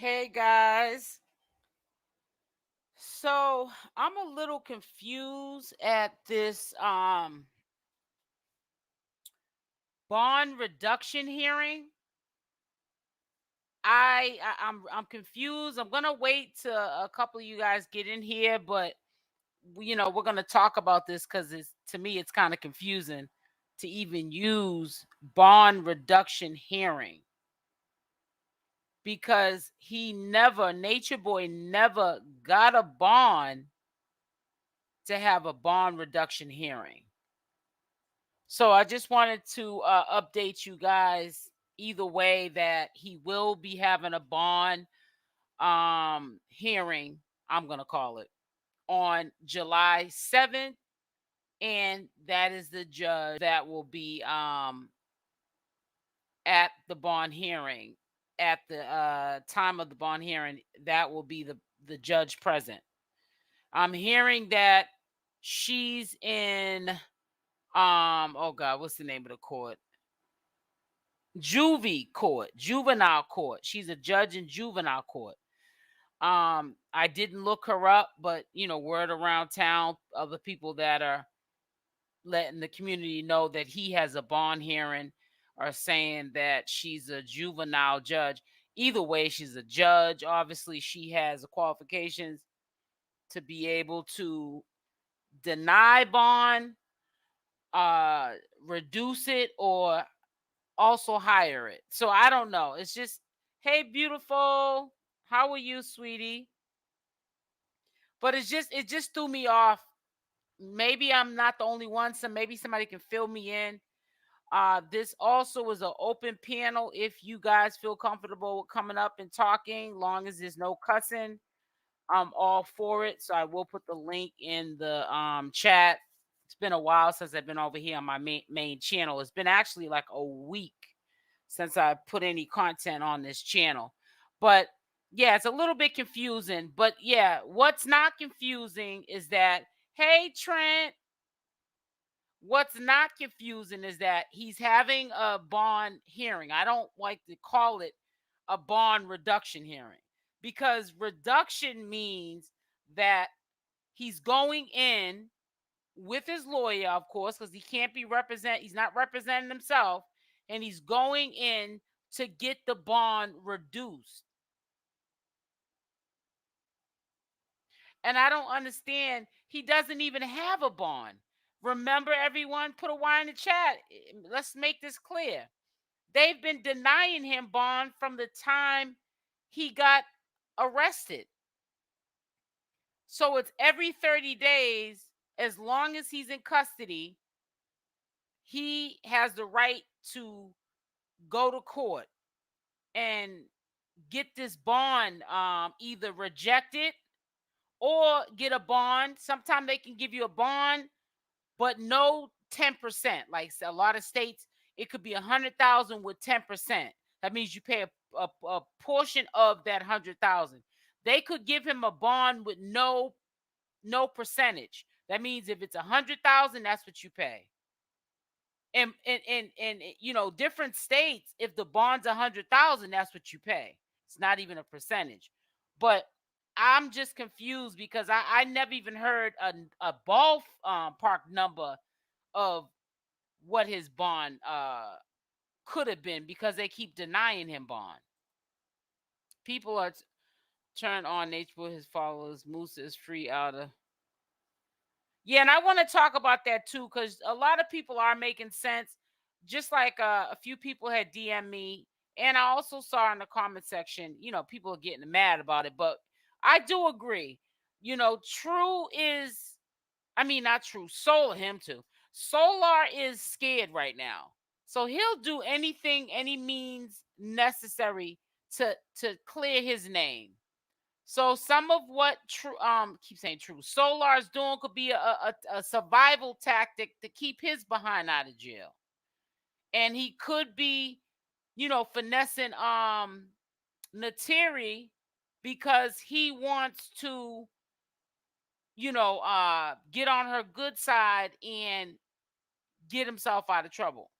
Hey guys. So I'm a little confused at this bond reduction hearing. I'm confused. I'm gonna wait till a couple of you guys get in here, but we're gonna talk about this because it's to me it's kind of confusing to even use bond reduction hearing because Nature Boy never got a bond to have a bond reduction hearing. So I just wanted to update you guys either way that he will be having a bond hearing, I'm going to call it, on July 7th, and that is the judge that will be at the bond hearing at the time of the bond hearing. That will be the judge present. I'm hearing that she's in oh god, what's the name of the court? Juvenile court. She's a judge in juvenile court. I didn't look her up, but word around town of the people that are letting the community know that he has a bond hearing are saying that she's a juvenile judge. Either way, she's a judge. Obviously, she has the qualifications to be able to deny bond, reduce it, or also hire it. So I don't know. It's just, hey, beautiful. How are you, sweetie? But it just threw me off. Maybe I'm not the only one, so maybe somebody can fill me in. This also is an open panel. If you guys feel comfortable with coming up and talking, long as there's no cussing, I'm all for it. So I will put the link in the chat. It's been a while since I've been over here on my main channel. It's been actually like a week since I put any content on this channel. But yeah, it's a little bit confusing. But yeah, what's not confusing is that, hey, Trent, what's not confusing is that he's having a bond hearing. I don't like to call it a bond reduction hearing because reduction means that he's going in with his lawyer, of course, because he's not representing himself, and he's going in to get the bond reduced. And I don't understand. He doesn't even have a bond. Remember, everyone, put a Y in the chat. Let's make this clear. They've been denying him bond from the time he got arrested. So it's every 30 days, as long as he's in custody, he has the right to go to court and get this bond either rejected or get a bond. Sometimes they can give you a bond, but no 10%. Like a lot of states, it could be 100,000 with 10%. That means you pay a portion of that 100,000. They could give him a bond with no percentage. That means if it's 100,000, that's what you pay. And different states, if the bond's 100,000, that's what you pay. It's not even a percentage. But I'm just confused because I never even heard a ballpark number of what his bond could have been because they keep denying him bond. People are turned on Natureboy, his followers. Musa is free out of. Yeah, and I want to talk about that too because a lot of people are making sense. Just like a few people had DM me, and I also saw in the comment section, people are getting mad about it. But I do agree. True is, I mean, not true. Solar, him too. Solar is scared right now, so he'll do anything, any means necessary to clear his name. So some of what True keep saying True Solar's doing could be a survival tactic to keep his behind out of jail, and he could be, finessing Neytiri because he wants to, get on her good side and get himself out of trouble.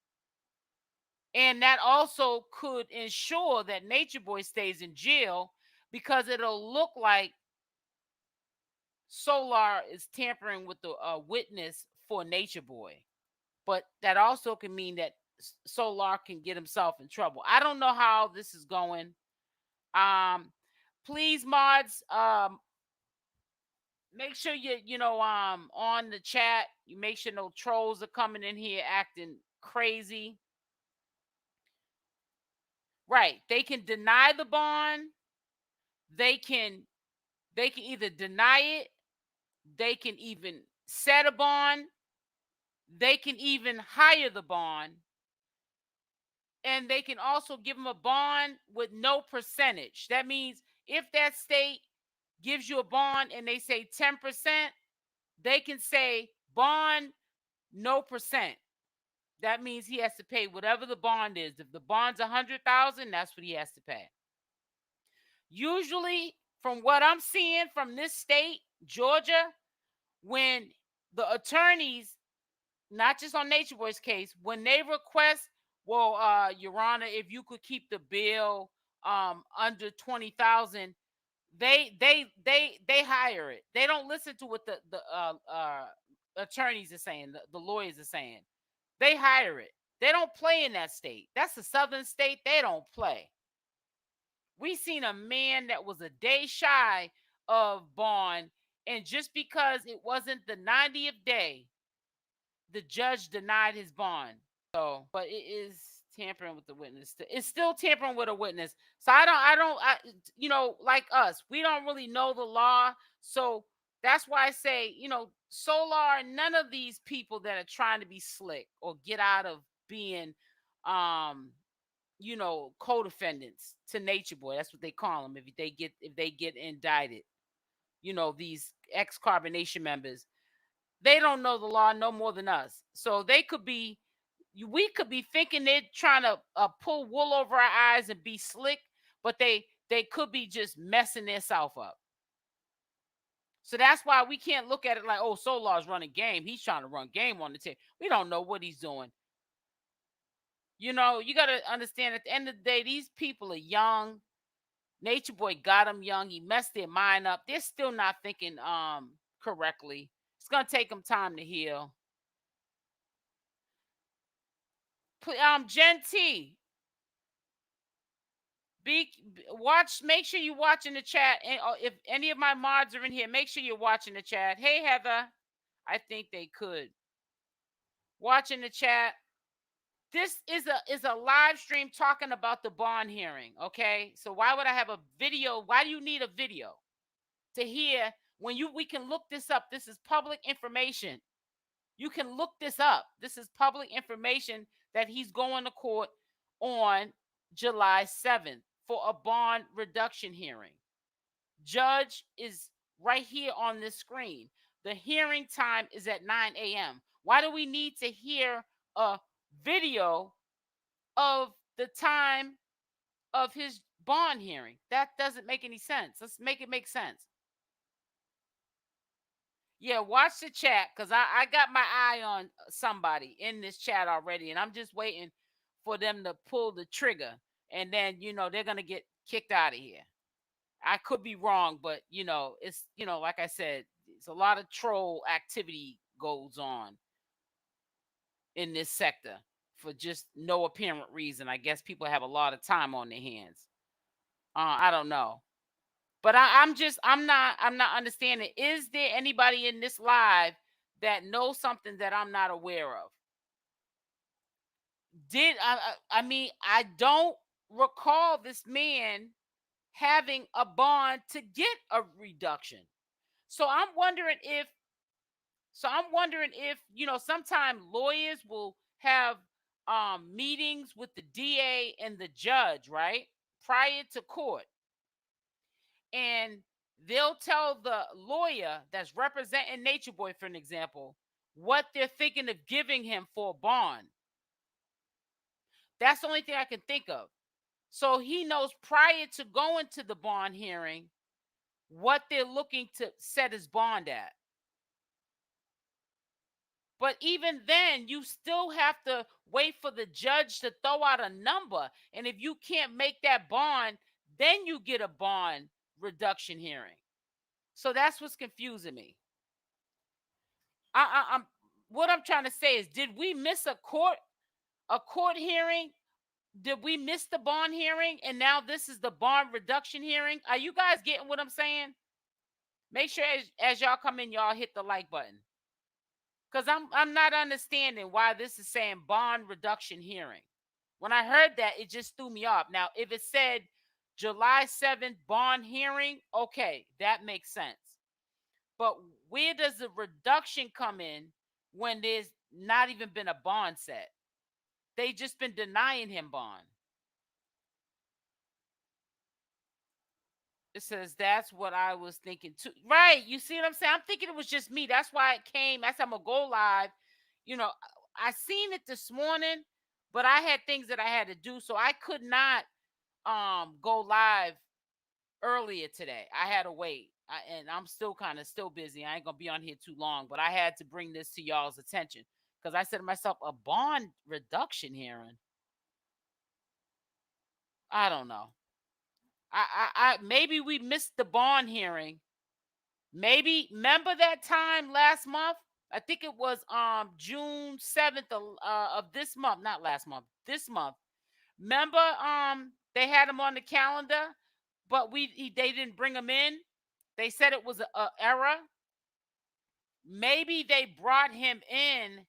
And that also could ensure that Nature Boy stays in jail because it'll look like Solar is tampering with the witness for Natureboy. But that also can mean that Solar can get himself in trouble. I don't know how this is going. Please, mods, make sure on the chat. You make sure no trolls are coming in here acting crazy. Right? They can deny the bond. They can either deny it. They can even set a bond. They can even hire the bond. And they can also give them a bond with no percentage. That means if that state gives you a bond and they say 10%, they can say bond no percent. That means he has to pay whatever the bond is. If the bond's 100,000, that's what he has to pay. Usually, from what I'm seeing from this state, Georgia, when the attorneys, not just on Natureboy's case, when they request, well, Your Honor, if you could keep the bill under 20,000, they hire it. They don't listen to what the attorneys are saying, the lawyers are saying. They hire it. They don't play in that state. That's a southern state. They don't play. We seen a man that was a day shy of bond, and just because it wasn't the 90th day, the judge denied his bond. So, but it is tampering with the witness. It's still tampering with a witness. So like us, we don't really know the law. So that's why I say, Solar, none of these people that are trying to be slick or get out of being, co-defendants to Natureboy. That's what they call them if they get indicted. These ex-carbonation members, they don't know the law no more than us. So we could be thinking they're trying to pull wool over our eyes and be slick, but they could be just messing themselves up. So that's why we can't look at it like, oh, Solar's running game. He's trying to run game on the team. We don't know what he's doing. You got to understand, at the end of the day, these people are young. Natureboy got them young. He messed their mind up. They're still not thinking correctly. It's going to take them time to heal. Gen T, make sure you watch in the chat. And if any of my mods are in here, make sure you're watching the chat. Hey, Heather. I think they could. Watch in the chat. This is a live stream talking about the bond hearing, okay? So why would I have a video? Why do you need a video to hear when we can look this up? This is public information. You can look this up. This is public information that he's going to court on July 7th for a bond reduction hearing. Judge is right here on this screen. The hearing time is at 9 a.m. Why do we need to hear a video of the time of his bond hearing? That doesn't make any sense. Let's make it make sense. Yeah, watch the chat, because I got my eye on somebody in this chat already, and I'm just waiting for them to pull the trigger, and then they're gonna get kicked out of here. I could be wrong, but it's like I said, it's a lot of troll activity goes on in this sector for just no apparent reason. I guess people have a lot of time on their hands. I don't know. But I'm not understanding. Is there anybody in this live that knows something that I'm not aware of? I don't recall this man having a bond to get a reduction. So I'm wondering if sometimes lawyers will have meetings with the DA and the judge, right? Prior to court. And they'll tell the lawyer that's representing Natureboy, for an example, what they're thinking of giving him for a bond. That's the only thing I can think of. So he knows prior to going to the bond hearing what they're looking to set his bond at. But even then, you still have to wait for the judge to throw out a number. And if you can't make that bond, then you get a bond reduction hearing. So that's what's confusing me. I'm what I'm trying to say is, did we miss a court hearing? Did we miss the bond hearing and now this is the bond reduction hearing? Are you guys getting what I'm saying? Make sure as y'all come in, y'all hit the like button. Because I'm not understanding why this is saying bond reduction hearing. When I heard that, it just threw me off. Now, if it said July 7th bond hearing, okay, that makes sense. But where does the reduction come in when there's not even been a bond set? They just been denying him bond. It says that's what I was thinking too. Right. You see what I'm saying? I'm thinking it was just me. That's why it came. That's I'm gonna go live. You know, I seen it this morning, but I had things that I had to do. So I could not go live earlier today. I had to wait. And I'm still kind of still busy. I ain't gonna be on here too long, but I had to bring this to y'all's attention because I said to myself, a bond reduction hearing. I don't know. I maybe we missed the bond hearing. Maybe remember that time last month? I think it was June 7th of this month, not last month, this month. Remember they had him on the calendar, but they didn't bring him in. They said it was a error. Maybe they brought him in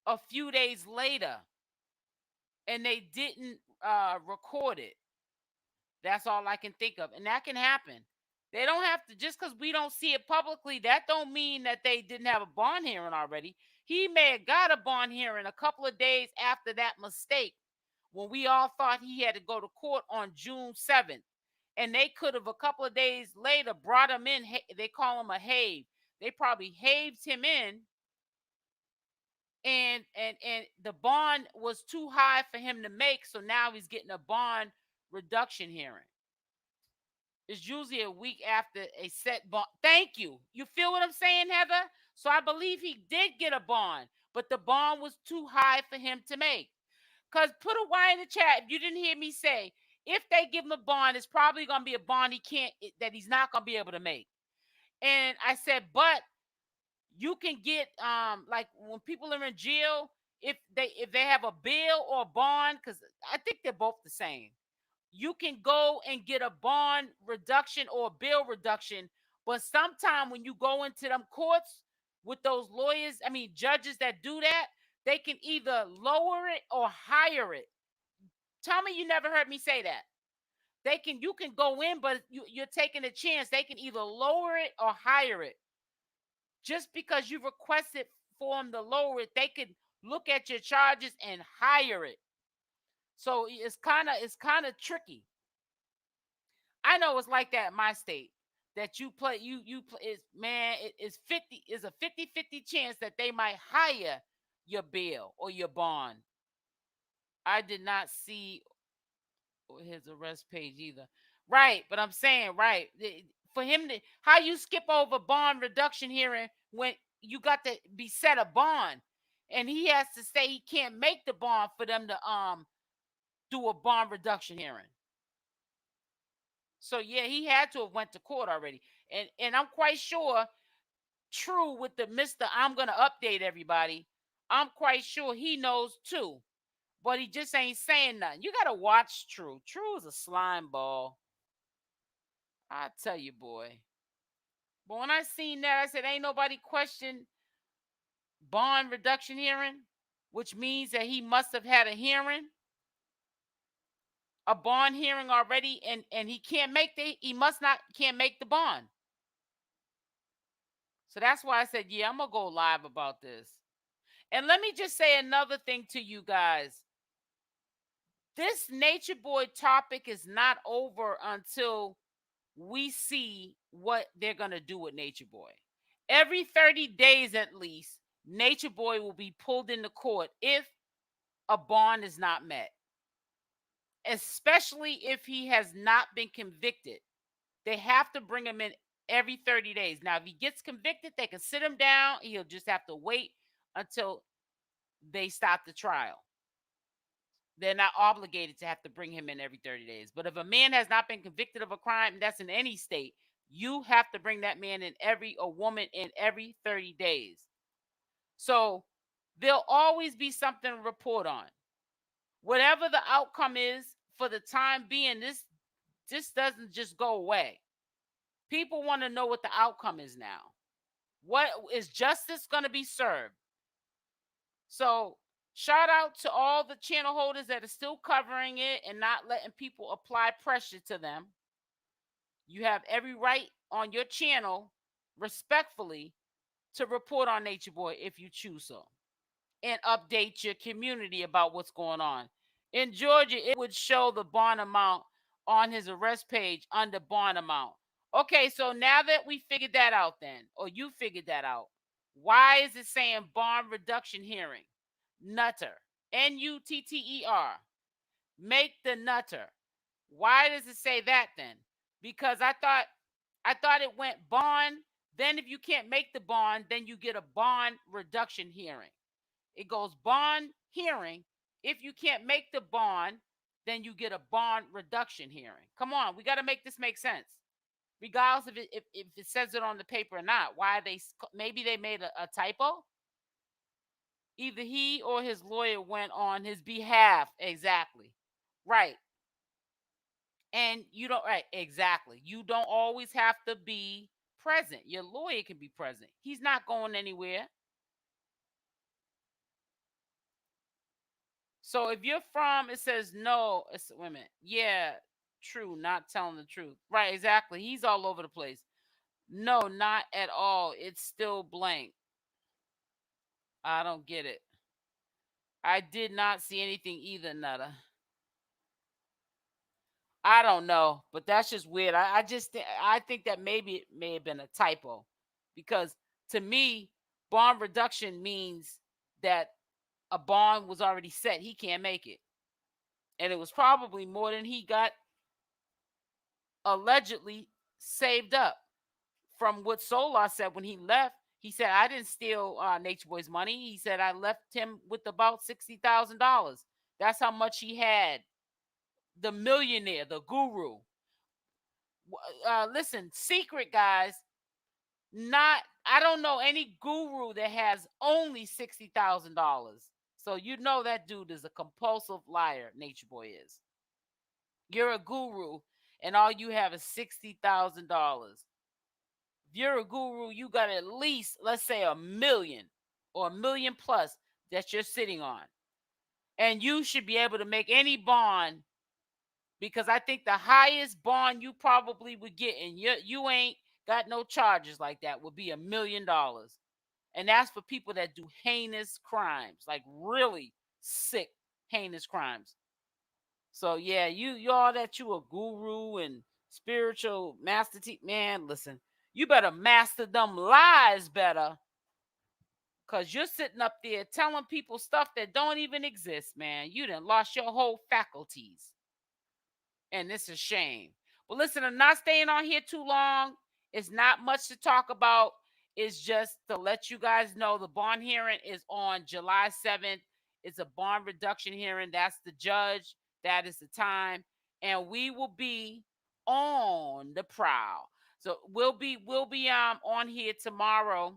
a few days later and they didn't record it. That's all I can think of. And that can happen. They don't have to, just because we don't see it publicly, that don't mean that they didn't have a bond hearing already. He may have got a bond hearing a couple of days after that mistake when we all thought he had to go to court on June 7th. And they could have a couple of days later brought him in. They call him a have. They probably haved him in, and the bond was too high for him to make, so now he's getting a bond reduction hearing. It's usually a week after a set bond. Thank you. You feel what I'm saying, Heather? So I believe he did get a bond, but the bond was too high for him to make. Because put a Y in the chat if you didn't hear me say, if they give him a bond, it's probably going to be a bond that he's not going to be able to make. And I said, but you can get like when people are in jail, if they have a bail or a bond, because I think they're both the same, you can go and get a bond reduction or a bail reduction. But sometime when you go into them courts with those lawyers, I mean judges that do that, they can either lower it or higher it. Tell me you never heard me say that. You can go in, but you're taking a chance. They can either lower it or higher it. Just because you requested for them to lower it, they could look at your charges and higher it. So it's kind of tricky. I know it's like that in my state. That you play is man, it's 50 is a 50-50 chance that they might hire your bail or your bond. I did not see his arrest page either. Right, but I'm saying, right, for him to, how you skip over bond reduction hearing when you got to be set a bond, and he has to say he can't make the bond for them to do a bond reduction hearing. So yeah, he had to have went to court already. And I'm quite sure, True, with the Mr. I'm gonna update everybody, I'm quite sure he knows too. But he just ain't saying nothing. You gotta watch True. True is a slime ball. I tell you, boy. But when I seen that, I said, ain't nobody question bond reduction hearing, which means that he must have had a hearing, a bond hearing already, and he can't make can't make the bond. So that's why I said, yeah, I'm gonna go live about this. And let me just say another thing to you guys. This Natureboy topic is not over until we see what they're gonna do with Natureboy. Every 30 days at least, Natureboy will be pulled into court if a bond is not met, especially if he has not been convicted. They have to bring him in every 30 days. Now, if he gets convicted, they can sit him down. He'll just have to wait until they stop the trial. they're not obligated to have to bring him in every 30 days. But if a man has not been convicted of a crime, that's in any state, you have to bring that man in a woman in every 30 days. So there'll always be something to report on. Whatever the outcome is for the time being, this doesn't just go away. People want to know what the outcome is now. What is justice going to be served? So shout out to all the channel holders that are still covering it and not letting people apply pressure to them. You have every right on your channel, respectfully, to report on Natureboy if you choose so, and update your community about what's going on. In Georgia, it would show the bond amount on his arrest page under bond amount. Okay, so now that we figured that out then, or you figured that out, why is it saying bond reduction hearing? Nutter. Nutter. Make the nutter. Why does it say that then? Because I thought it went bond. Then if you can't make the bond, then you get a bond reduction hearing. It goes bond hearing. If you can't make the bond, then you get a bond reduction hearing. Come on, we got to make this make sense. Regardless if it says it on the paper or not. Why maybe they made a typo? Either he or his lawyer went on his behalf. Exactly. Right. And you don't, right, exactly. You don't always have to be present. Your lawyer can be present. He's not going anywhere. So if you're from, it says no, it's women. Yeah, true, not telling the truth. Right, exactly. He's all over the place. No, not at all. It's still blank. I don't get it. I did not see anything either, Nutter. I don't know, but that's just weird. I think that maybe it may have been a typo, because to me, bond reduction means that a bond was already set. He can't make it, and it was probably more than he got allegedly saved up. From what Solar said when he left, he said, "I didn't steal Natureboy's money." He said, "I left him with about $60,000. That's how much he had." The millionaire, the guru. Listen, secret guys. I don't know any guru that has only $60,000. So you know that dude is a compulsive liar. Natureboy is. You're a guru, and all you have is $60,000. If you're a guru, you got at least, let's say, $1 million or $1 million plus that you're sitting on, and you should be able to make any bond. Because I think the highest bond you probably would get, and you ain't got no charges like that, would be $1 million. And that's for people that do heinous crimes, like really sick, heinous crimes. So yeah, you all that you a guru and spiritual master man, listen, you better master them lies better. Cause you're sitting up there telling people stuff that don't even exist, man. You done lost your whole faculties. And it's a shame. But listen, I'm not staying on here too long. It's not much to talk about. It's just to let you guys know the bond hearing is on July 7th. It's a bond reduction hearing. That's the judge. That is the time. And we will be on the prowl. So we'll be on here tomorrow.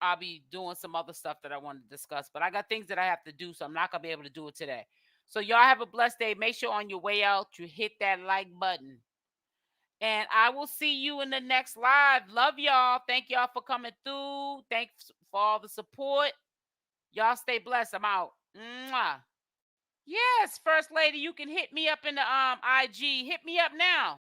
I'll be doing some other stuff that I want to discuss, but I got things that I have to do, so I'm not going to be able to do it today. So y'all have a blessed day. Make sure on your way out you hit that like button. And I will see you in the next live. Love y'all. Thank y'all for coming through. Thanks for all the support. Y'all stay blessed. I'm out. Mwah. Yes, First Lady, you can hit me up in the IG. Hit me up now.